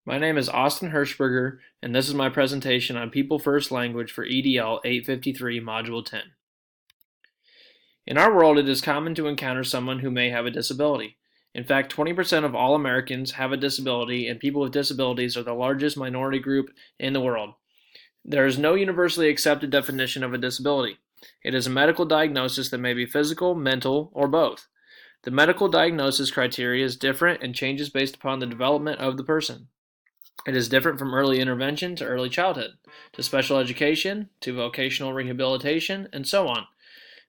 My name is Austin Hirschberger, and this is my presentation on People First Language for EDL 853 Module 10. In our world, it is common to encounter someone who may have a disability. In fact, 20% of all Americans have a disability, and people with disabilities are the largest minority group in the world. There is no universally accepted definition of a disability. It is a medical diagnosis that may be physical, mental, or both. The medical diagnosis criteria is different and changes based upon the development of the person. It is different from early intervention to early childhood, to special education, to vocational rehabilitation, and so on.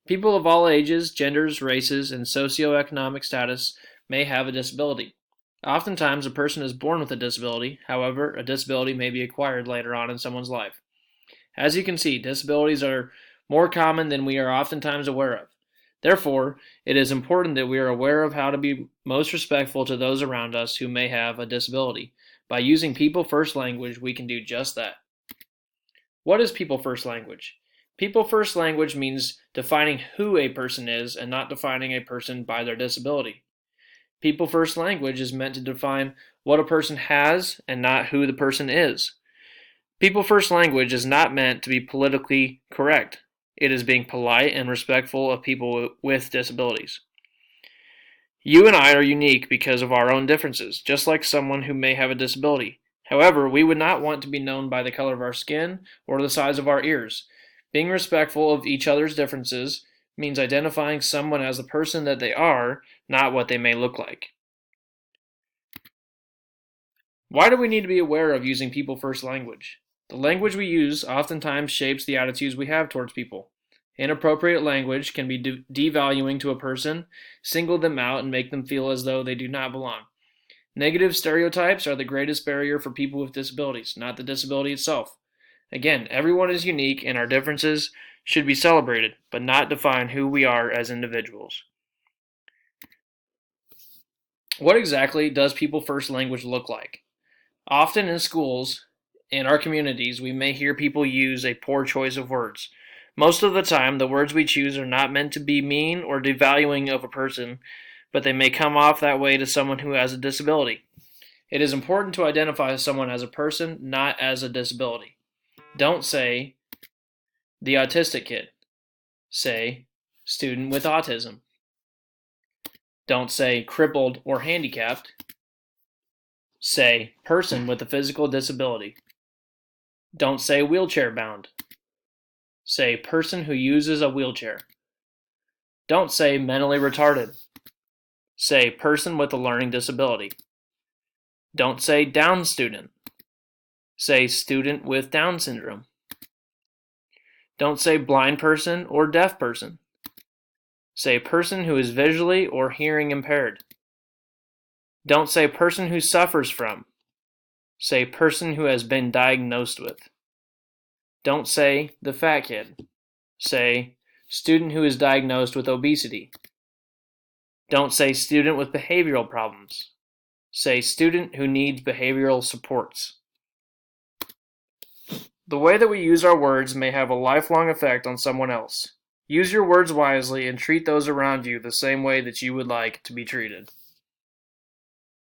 People of all ages, genders, races, and socioeconomic status may have a disability. Oftentimes, a person is born with a disability. However, a disability may be acquired later on in someone's life. As you can see, disabilities are more common than we are oftentimes aware of. Therefore, it is important that we are aware of how to be most respectful to those around us who may have a disability. By using People First language, we can do just that. What is People First language? People First language means defining who a person is and not defining a person by their disability. People First language is meant to define what a person has and not who the person is. People First language is not meant to be politically correct. It is being polite and respectful of people with disabilities. You and I are unique because of our own differences, just like someone who may have a disability. However, we would not want to be known by the color of our skin or the size of our ears. Being respectful of each other's differences means identifying someone as the person that they are, not what they may look like. Why do we need to be aware of using People First language? The language we use oftentimes shapes the attitudes we have towards people. Inappropriate language can be devaluing to a person, single them out, and make them feel as though they do not belong. Negative stereotypes are the greatest barrier for people with disabilities, not the disability itself. Again, everyone is unique, and our differences should be celebrated, but not define who we are as individuals. What exactly does People First language look like? Often in schools, in our communities, we may hear people use a poor choice of words. Most of the time, the words we choose are not meant to be mean or devaluing of a person, but they may come off that way to someone who has a disability. It is important to identify someone as a person, not as a disability. Don't say, the autistic kid. Say, student with autism. Don't say, crippled or handicapped. Say, person with a physical disability. Don't say, wheelchair bound. Say, person who uses a wheelchair. Don't say, mentally retarded. Say, person with a learning disability. Don't say, Down student. Say, student with Down syndrome. Don't say, blind person or deaf person. Say, person who is visually or hearing impaired. Don't say, person who suffers from. Say, person who has been diagnosed with. Don't say, the fat kid. Say, student who is diagnosed with obesity. Don't say, student with behavioral problems. Say, student who needs behavioral supports. The way that we use our words may have a lifelong effect on someone else. Use your words wisely and treat those around you the same way that you would like to be treated.